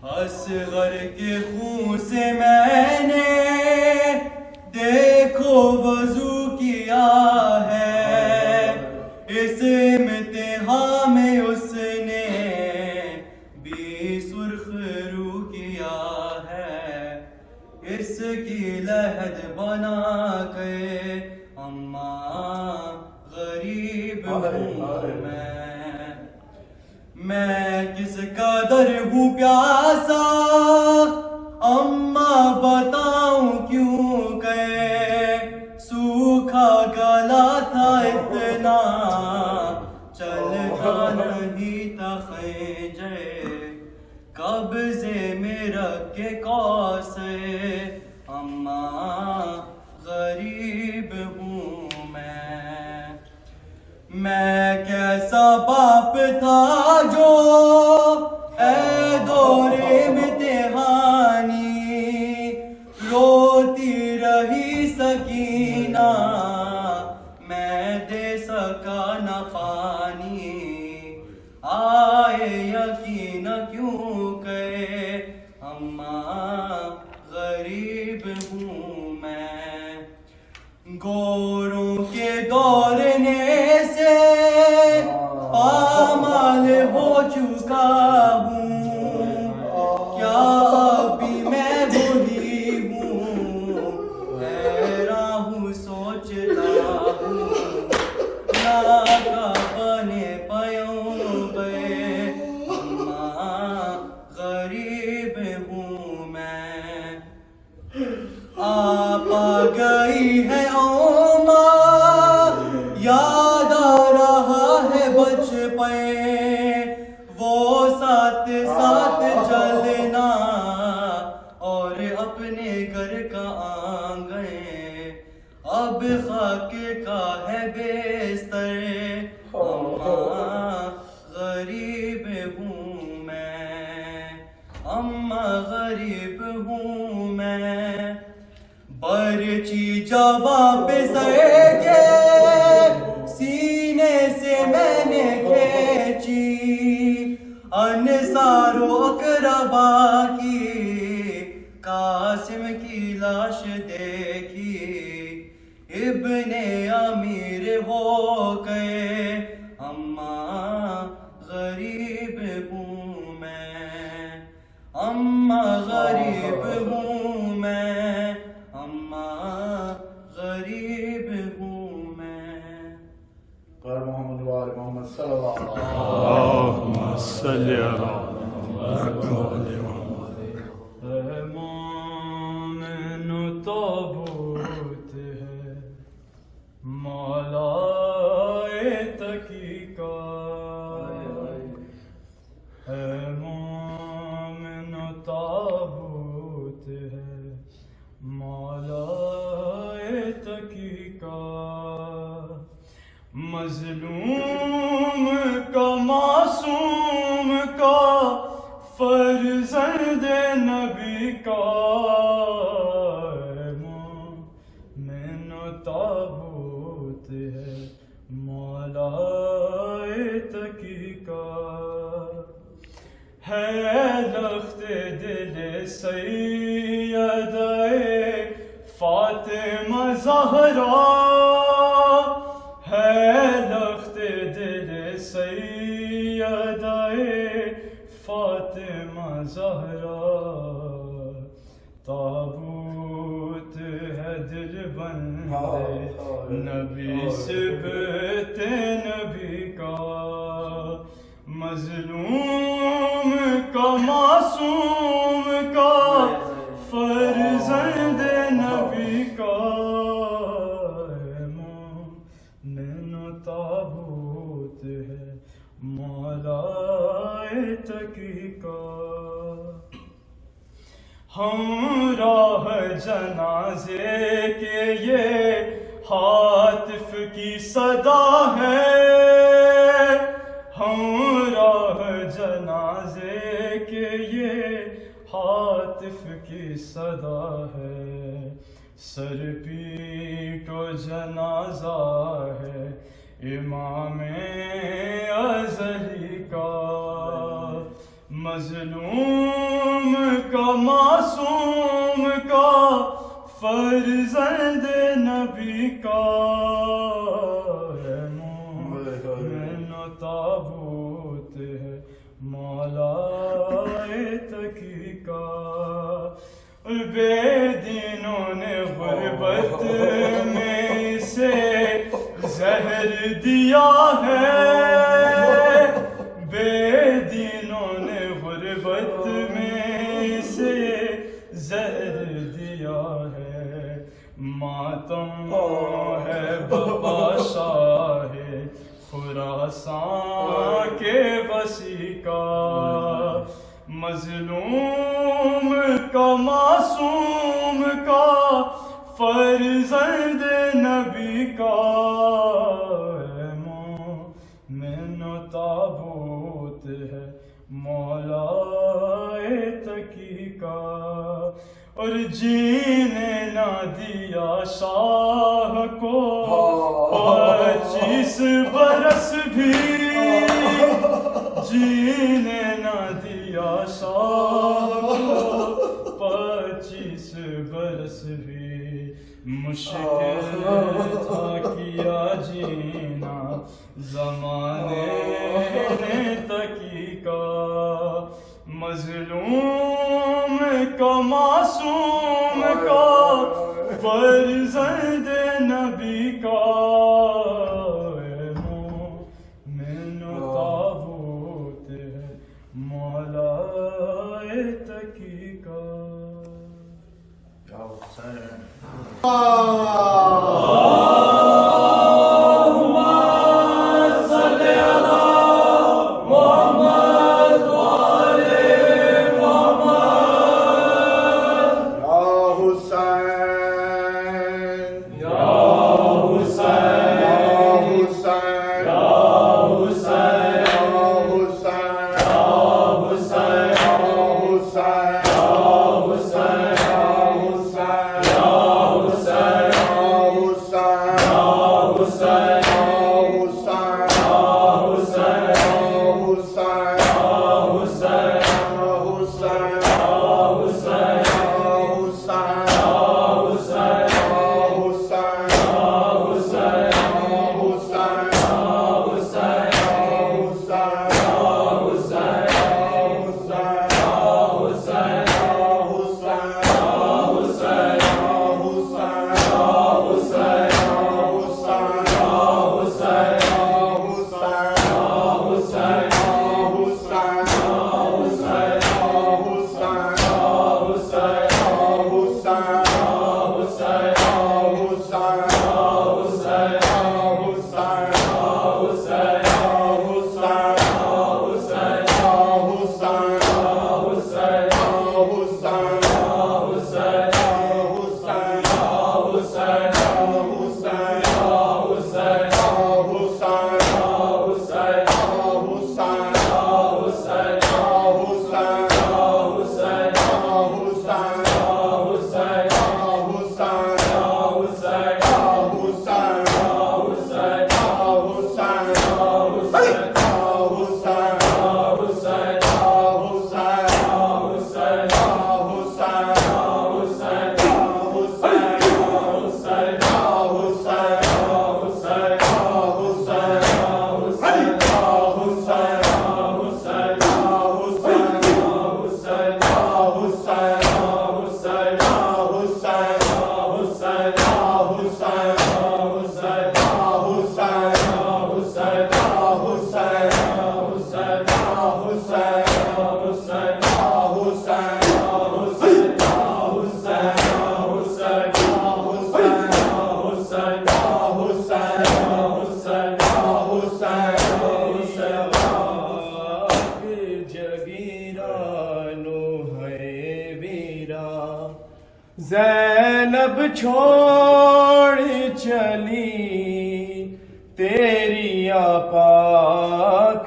असगर के खून से मैंने देखो वजू किया है, इस इम्तिहान में उसने भी सुर्ख रू किया है। इसकी लहद बना के अम्मा गरीब हूँ मैं किस कदर हूँ प्यासा, अम्मा बताऊं क्यों के सूखा गला था इतना, चलता नहीं था खंजर कब्जे में रख के कौसे, अम्मा गरीब हूँ मैं कैसा बाप था जो ऐ दौरे इम्तिहानी रोती रही सकीना, मैं दे सका न पानी आए यकीन क्यों कहे, अम्मा गरीब हूँ मैं। गोरों के दौड़ने से पामाल हो चुका हूँ, क्या अभी मैं वही हूँ, हैरान हूँ सोचता हूँ ना का बने पयों बे, अम्मा गरीब हूँ मैं। आप आ गई है ओमा, याद आ रहा है बचपन, वो साथ साथ चलना और अपने घर का आंगन, अब खाक का है बेस्तर, अम्मा गरीब हूँ मैं, अम्मा गरीब हूँ मैं। बर्ची जवाब सर के सीने से मैंने खींची, अनसारो अकरबा की कासिम की लाश देखी, इब्ने अमीर हो गए, अम्मा गरीब हूँ मैं, अम्मा गरीब हूँ मैं, अम्मा गरीब हूँ मैं। मोहम्मद वाले मोहम्मद सल्लल्लाहु अलैहि वसल्लम। ताबूत है मौलाए तकी का, मोमिन ताबूत है मौलाए तकी का, मजलूम का मासूम का फर्जंद नबी का, मोमिन ताबूत है मौलाए तकी का, है लख्त दिल सैयदे फातिमा ज़हरा, है लख्त दिल सैयदे फातिमा ज़हरा, ताबूत है दिल बंदे नबी सिबते नबी का, मजलूम का मासूम का फर्जंद नबी का, मोमिन ताबूत है मौलाए तकी का, हम राह जनाजे के ये हातिफ की सदा है, हम राह जनाजे के ये हातिफ की सदा है, सर पीटो जनाजा है इमाम अज़ली का, मजलूम का मासूम का फर्जंद नबी का मोमिनो ताबूत है मौलाए तकी का। बेदीनों ने गुर्बत में से जहर दिया है, बेदीनों ने गुर्बत में से जहर दिया है। मातम है बाबा शाह खुरासान के वसी का, मजलूम का मासूम का फर्जंद नबी का। मोमिनो ताबूत है मौलाए तकी का। और जीने ना दिया शाह को 25 बरस भी, जीने ना दिया शाह को 25 बरस भी। मुश्किल था किया जीना ज़माने ने तकी का। मजलूम का मासूम का फर्जंद नबी का। मोमिनो ताबूत है मौलाए तकी का। ज़ैनब छोड़ चली तेरी आपाक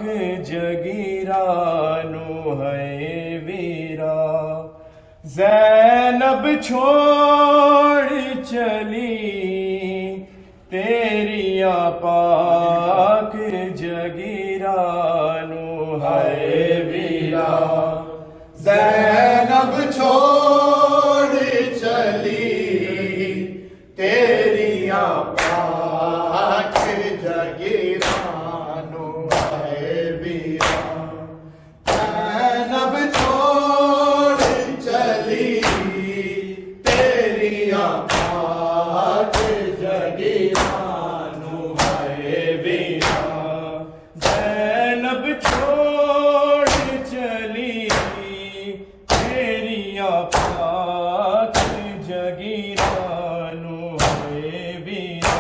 जगीरानो है वीरा। ज़ैनब छोड़ चली तेरी आपाक जगीरानो है वीरा। ज़ैनब जैनब छोड़ चली तेरिया पाक जगीरानो है वीरा। जैनब छोड़ चली तेरिया पाक जगीरानो है वीरा। जैनब छोड़ चली तेरिया पाक जगीरानो है वीरा।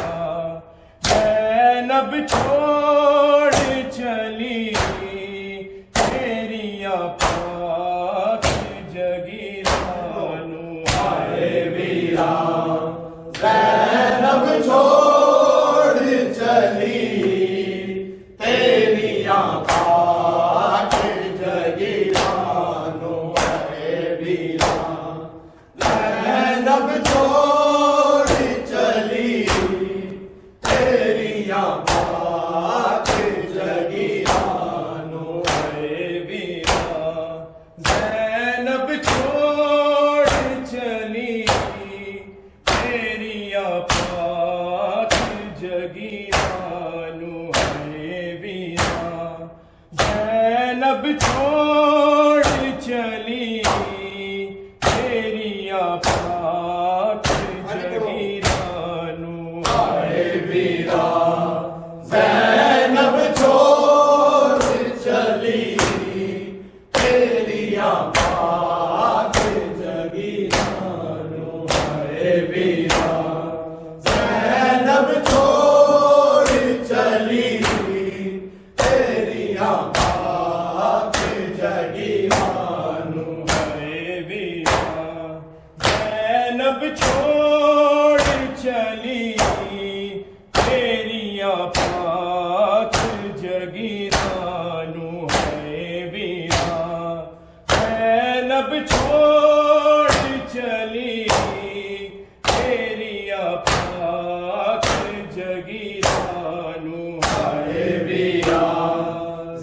जैनब छोड़ चली तेरिया पाक जगीरानो है वीरा। जैनब छोड़ चली तेरिया पाक जगीरानो है वीरा। जैनब छोड़ चली तेरिया पाक जगीरानो है वीरा। जैनब छोड़ चली तेरिया पाक जगीरानो है वीरा। जैनब छोड़ चली तेरिया पाक जगीरानो है वीरा। जैनब छोड़ चली तेरिया पाक जगीरानो है वीरा। जैनब छोड़ चली तेरिया पाक जगीरानो है वीरा। जैनब छोड़ चली तेरिया पाक जगीरानो है वीरा। जैनब छोड़ चली तेरिया पाक जगीरानो है वीरा।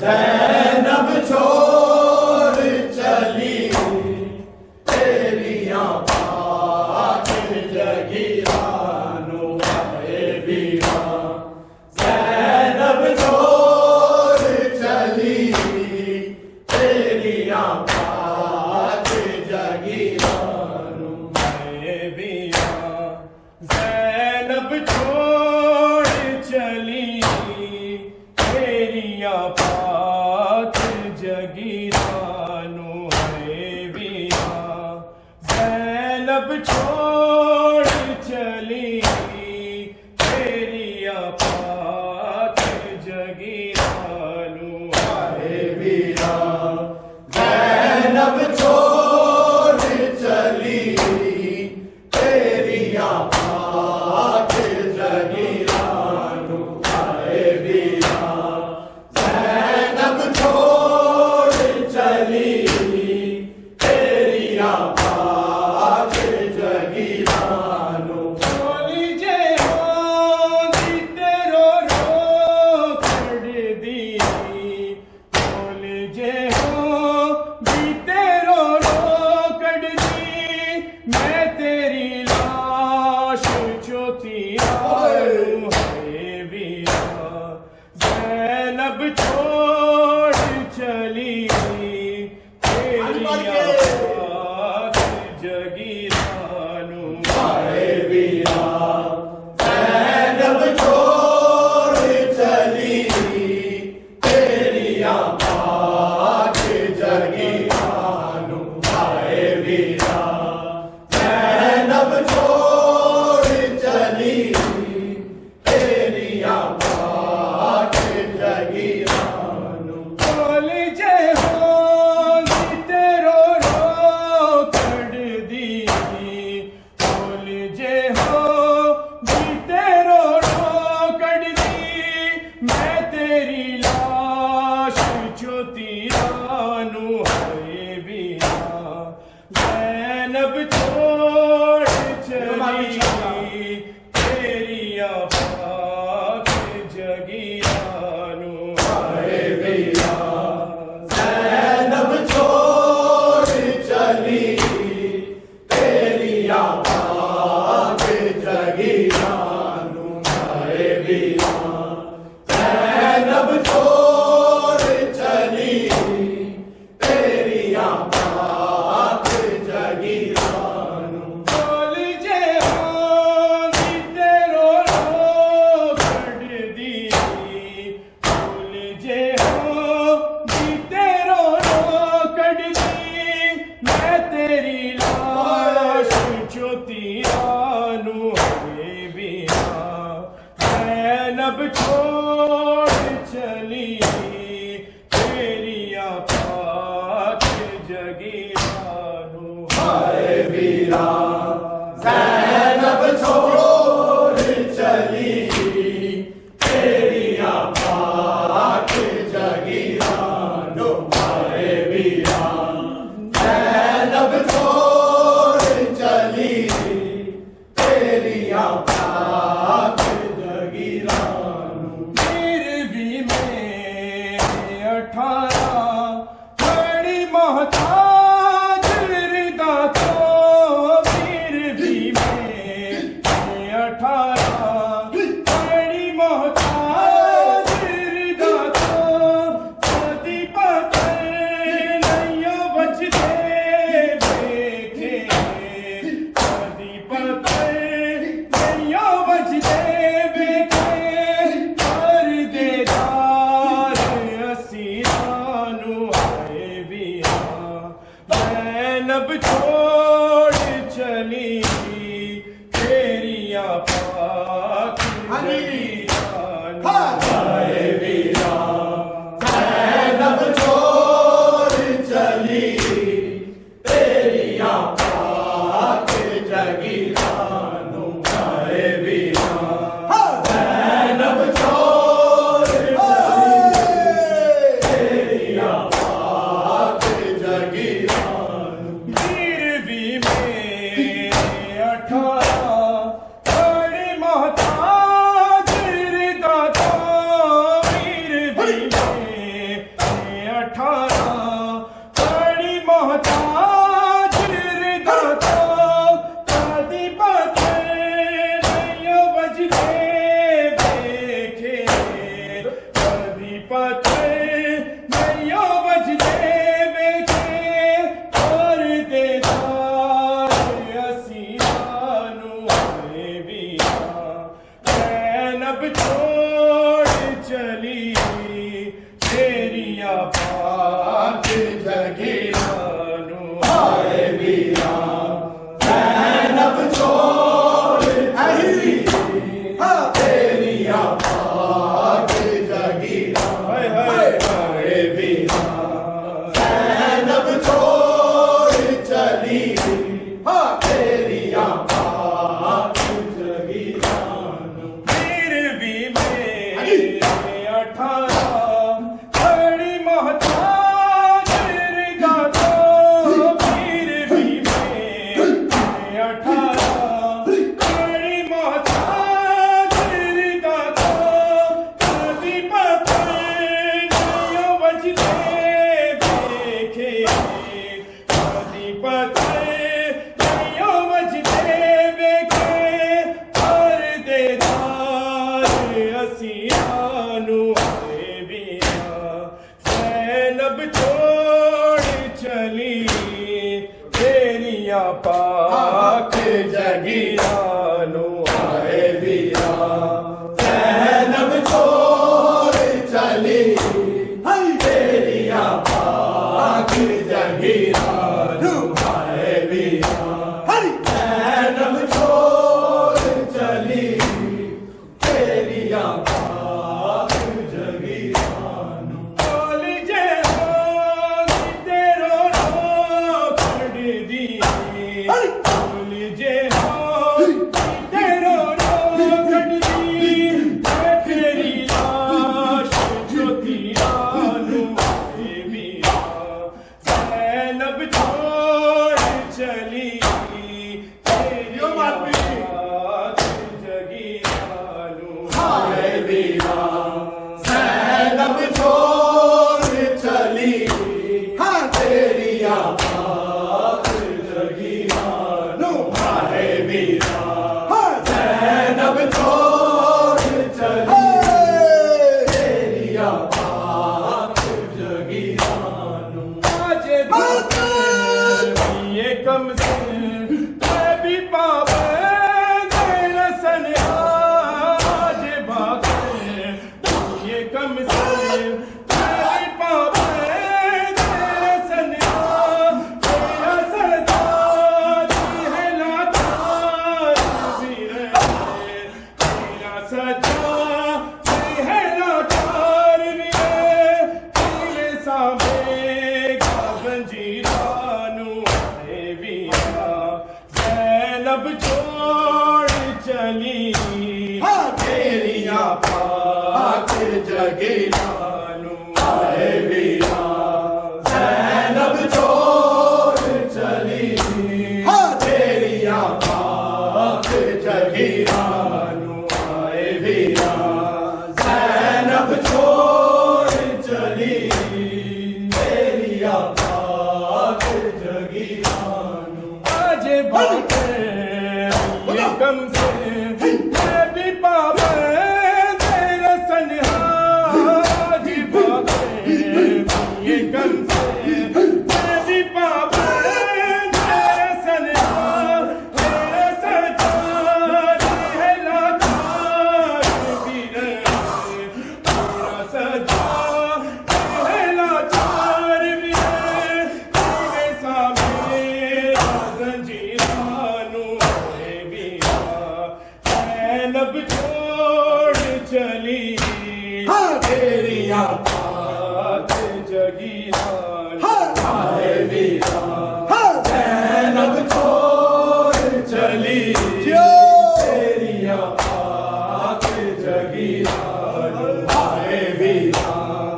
जैनब छोड़ चली तेरिया पाक जगीरानो है वीरा। जैनब छोड़ चली तेरिया पाक जगीरानो है वीरा। जैनब छोड़ चली तेरिया पाक जगीरानो है वीरा। जैनब छोड़ चली तेरिया पाक जगीरानो है वीरा। जैनब छोड़ चली तेरिया पाक जगीरानो है वीरा। जैनब छोड़ चली तेरिया पाक जगीरानो। बोली जय हो तेरो रो कर दी। बोली जय हो तेरो रो कर दी। मैं तेरी लाश चौथियारू है वीरा। जैनब छोड़ चली तेरिया पाक जगीरानो है वीरा। जैनब छोड़ चली तेरिया पाक जगीरानो है वीरा। जैनब छोड़ चली तेरिया पाक जगीरानो। बोली जय हो तेरो रो कर दी। बोली जय हो तेरो रो कर दी। मैं तेरी लाश चौथियारू है वीरा। जैनब छोड़ चली तेरिया पाक जगीरानो है वीरा। जैनब छोड़ चली जगीरानू हाय वीरा ज़ैनब छोड़ चली तेरिया पाक जगीरानू हाय वीरा ज़ैनब छोड़ चली तेरिया पाक जगीरानू फिर भी मैं 18 बड़ी मोहताज रिदा तो फिर भी मैं 18 बड़ी मोहताज रिदा तो कदी पता नहीं बचते देखे कदी पता नहीं बचते देखे कर दे दार असीरानू आए बिया ज़ैनब छोड़ चली तेरिया पाक जगीरानू हाय वीरा ज़ैनब छोड़ चली तेरिया पाक जगीरानू हाय वीरा ज़ैनब छोड़ चली तेरिया पाक जगीरानू फिर भी मैं 18 बड़ी मोहताज रिदा तो फिर भी मैं 18 बड़ी मोहताज रिदा तो कदी पता नहीं बजते देखे कदी पता नहीं बजते देखे और दे दार असीरानू आए बिया ज़ैनब छोड़ चली तेरिया पाक जगीरानू हाय वीरा ज़ैनब छोड़ चली तेरिया पाक जगीरानू हाय हाय हाय वीरा ज़ैनब छोड़ चली तेरिया पाक जगीरानू फिर भी मैं 18 बड़ी मोहताज रिदा तो फिर भी मैं 18 बड़ी मोहताज रिदा तो कदी पता नहीं बचते देखे कदी पता नहीं बचते देखे और दे दार असीरानू आए बिया ज़ैनब छोड़ चली तेरिया पाक जगीरानू हाय वीरा ज़ैनब छोड़ चली तेरिया पाक जगीरानू हाय वीरा ज़ैनब छोड़ चली तेरिया पाक जगीरानू बोल जे हो तेरो रो खड़ दी बोल जे हो तेरो रो खड़ दी मैं तेरी लाश जो तीरानू आए बिया ज़ैनब छोड़ चली तेरिया पाक जगीरानू हाय वीरा ज़ैनब छोड़ चली तेरिया पाक जगीरानू हाय वीरा ज़ैनब छोड़ चली तेरिया पाक जगीरानू आज ये कम से मैं भी पाबंद रसन आज भागे ये कम से मैं भी पाबंद रसन तेरा सरदार है लाचार भी रहे तेरा सरदार है लाचार भी रहे तेरे सामने का जंजीरा जगीरानू आए वीरा ज़ैनब छोड़ चली हाँ तेरिया पाक जगीरानू आए वीरा ज़ैनब छोड़ चली तेरिया पाक जगीरानू आज बाटे ये कम से मैं भी पाबंद तेरा सनहा आज बाटे ये कम से मैं भी पाबंद तेरा सनहा तेरा सचार है लाचार भी तेरा सचार है लाचार भी तेरे सामने जंजीरानू है बीरा ज़ैनब छोड़ चली हाँ तेरिया पाक जगीरानू आए वीरा हाँ ज़ैनब छोड़ चली तेरिया पाक जगीरानू आए वीरा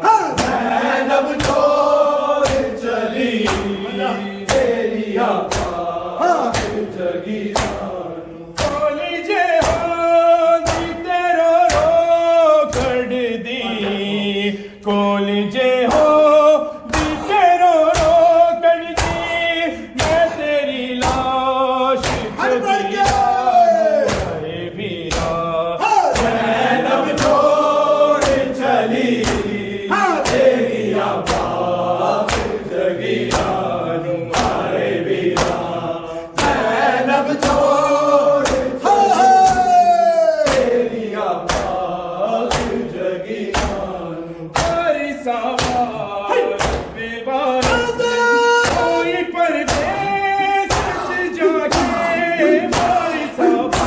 हाँ ज़ैनब छोड़ चली तेरिया पाक जगीरानू कॉलेजे होंदी तेरो रो कड़ दी कॉलेजे हो दी तेरो रो कड़ दी मैं तेरी लाश जगीरानू वीरा ज़ैनब छोड़ चली हाँ तेरिया पाक जगीरानू आए वीरा ज़ैनब छोड़ तेरिया पाक जगीरानू हरी सवार बेवारस कोई परदेस जाके हरी सवार बेवारस कोई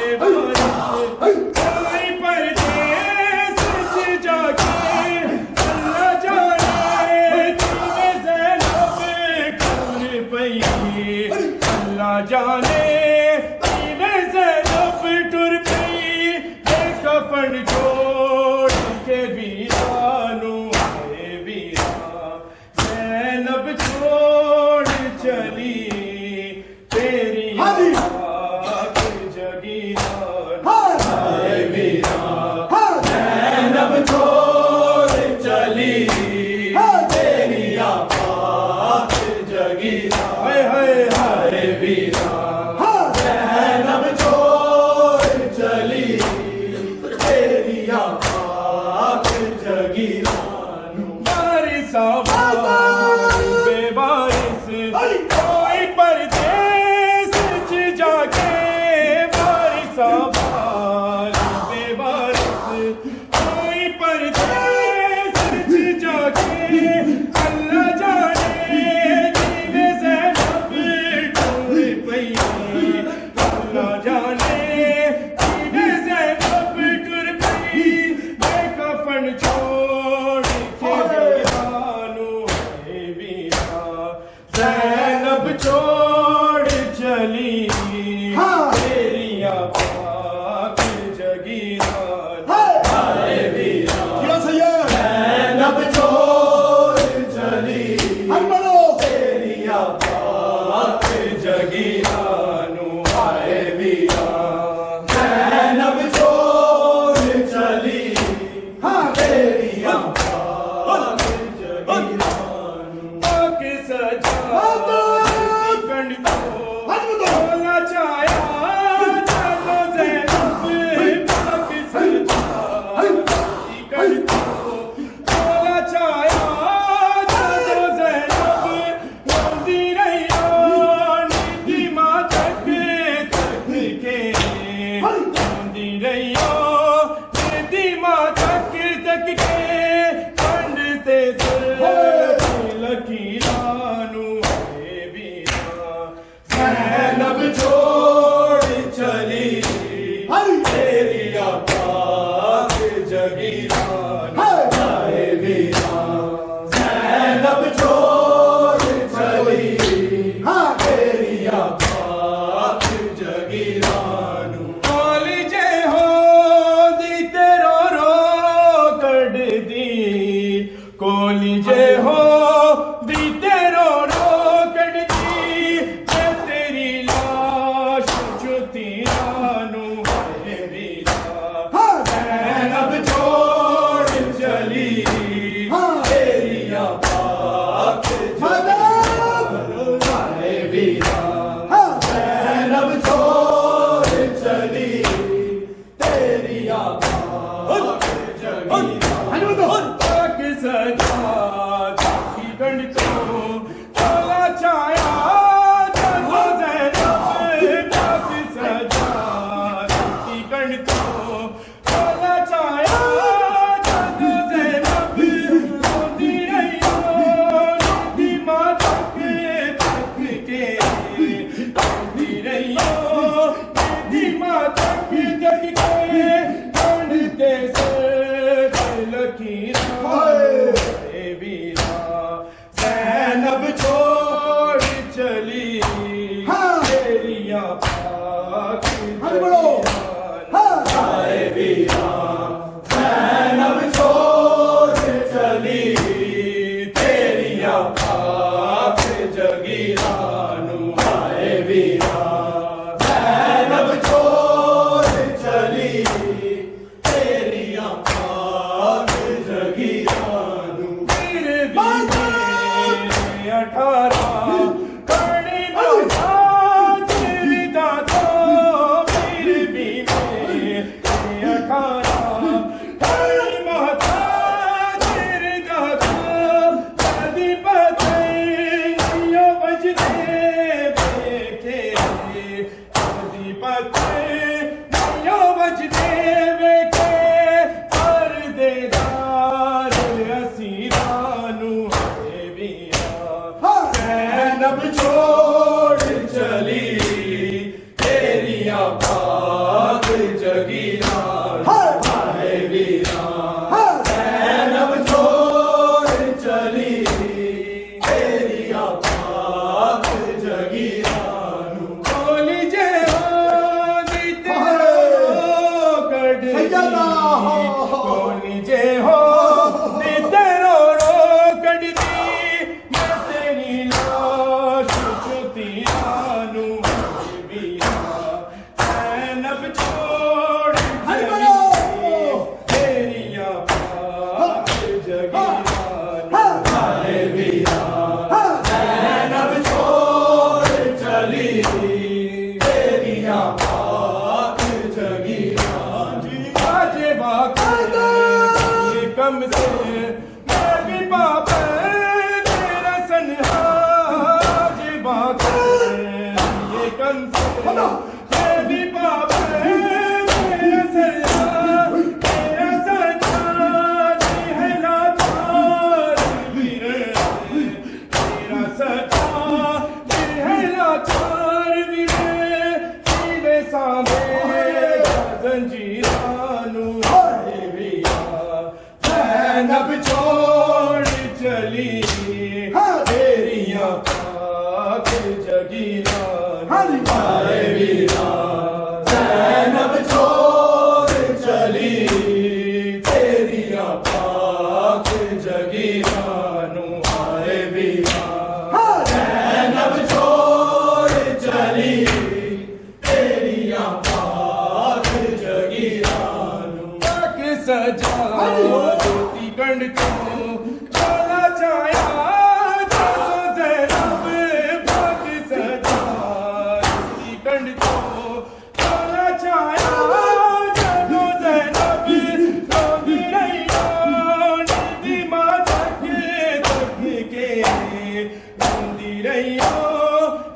परदेस जाके अल्लाह जाने तुम्हें ज़ैनब कौन पई अल्लाह जाने तुम्हें ज़ैनब टुर पई ये कफन छोड़ के वीरानू आए वीरा ज़ैनब छोड़ चली तेरी पाक जगीरानू आए वीरा ज़ैनब छोड़ चली तेरिया पाक जगीरानू हाय हाय हाय आए वीरा ज़ैनब छोड़ चली तेरिया पाक जगीरानू बारिश बेबारिश कोई परदेस जाके बारिश बेबारिश कोई परदेस जाके अल्लाह जाने जीवे ज़ैनब टूर पई अल्लाह जाने जीवे ज़ैनब टूर पई मैं कफन छोड़ के वीरानू है वीरा ज़ैनब छोड़ चली तेरिया पाक जगीरानू आए वीरा ज़ैनब छोड़ चली तेरिया पाक जगीरानू आए वीरा ज़ैनब छोड़ चली तेरिया पाक जगीरानू पाक सजा कंड को बोला चाया चलो ज़ैनब पाक सजा कंड को बोला चाया चलो ज़ैनब नंदी रहियो निधि माँ तक के नंदी रहियो निधि माँ तक के कंड ते लकीरानू है वीरा ज़ैनब छोड़ चली तेरिया पाक जगीरानू आए वीरा ज़ैनब छोड़ चली तेरिया पाक जगीरानू कॉलेजे हो दी तेरो रो कंड को चला छाया जादू ज़ैनब पाक सजा रीति कंड को चला छाया जादू ज़ैनब रोती रही रीति माँ तक के रोती रही रीति माँ तक के ढूंढते से लकीरा वीरा ज़ैनब छोड़ चली तेरिया पाक हाय वीरा ज़ैनब छोड़ चली तेरिया पाक जगीरानू हाय वीरा ज़ैनब छोड़ चली तेरिया पाक जगीरानू फिर भी 18 कड़ी बाधा तेरी दादा फिर भी 18 कड़ी बाधा तेरी दादा शादी बधाइयाँ बजते बेखे शादी बधाइयाँ बजते बेखे पर्देदार असीरानू है वीरा ज़ैनब छोड़ चली तेरिया पाक जगीरानू हाय वीरा ज़ैनब छोड़ चली तेरिया पाक जगीरानू बोली जय हो जीते हो गढ़ बोली जय हो जीते रो गढ़ दी मैं तेरी लाश छुती रानू वीरा ज़ैनब छोड़ चली तेरिया पाक जगीरानू हाय वीरा ज़ैनब छोड़ चली तेरिया पाक जगीरानू आज वाक़ई ये कम से मैं भी पाप तेरा सन्हा आज वाक़ई ये कम से मैं भी पाप तेरा सन्हा तेरा सजा है लाचार वीर तेरा सजा है लाचार वीर तेरे सामने जंजीरानू है वीरा ज़ैनब छोड़ चली तेरिया पाक जगीरानू हाय वीरा ज़ैनब छोड़ चली तेरिया पाक जगीरानू हाय वीरा ज़ैनब छोड़ चली तेरिया पाक जगीरानू पाक सजा रोती कंड को चला छाया जादू ज़ैनब पाक सजा रोती कंड को चला छाया जादू ज़ैनब रोती रही नींदी माँ तक के नींदी रही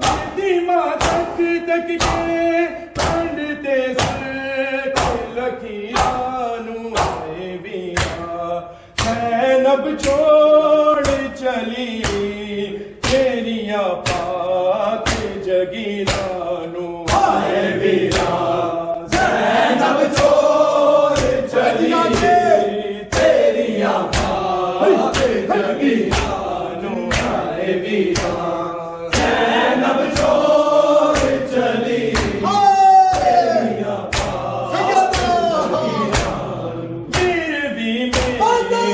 नींदी माँ तक के ढूंढते से लकीरानू है वीरा ज़ैनब छोड़ चली तेरिया पाक जगीरानू हाय वीरा ज़ैनब छोड़ चली तेरिया पाक जगीरानू हाय वीरा ज़ैनब छोड़ चली तेरिया पाक जगीरानू फिर भी 18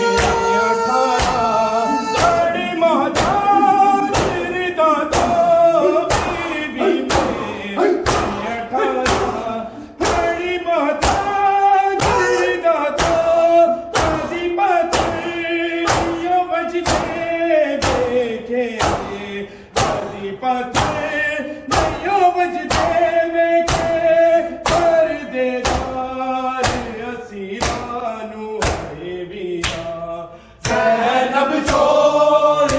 कड़ी बाधा तेरी दादा फिर भी 18 कड़ी बाधा तेरी दादा शादी बधाइयाँ बजते बेखे शादी बधाइयाँ बजते बेखे पर्देदार असीरानू है वीरा ज़ैनब छोड़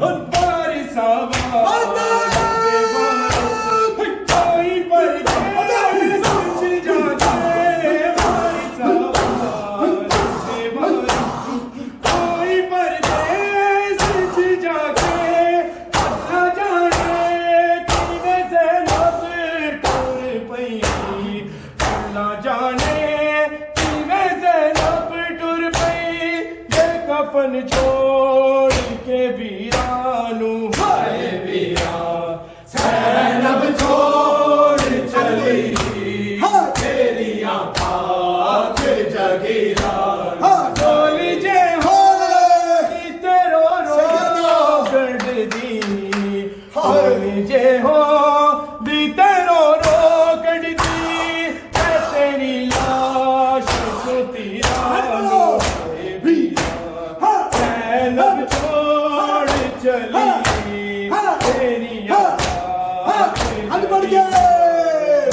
बारिश कोई परदेस जाके बारिश कोई परदेस जाके अल्लाह जाने किने से लब टुर पई अल्लाह जाने किने से लब टुर पई ये कफन छोड़ के वीरानू हाय वीरा सैनब छोड़ चली तेरियां पाक जगीरा डोली जे हो तेरो रो गढ़ दी डोली जे हो दी तेरो रो गढ़ दी मैं तेरी लाश को तीरानू सैनब छोड़ चली तेरी हाथ बढ़ गए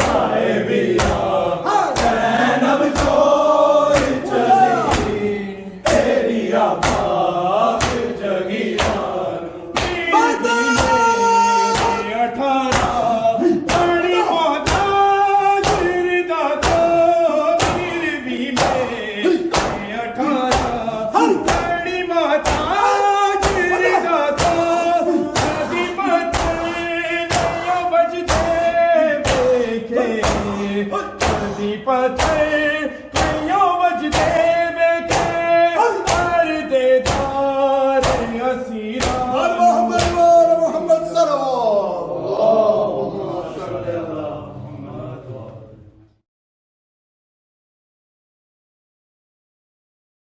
हाय वीरा सैनब छोड़ चली तेरियां पाक जगीरा पत्थर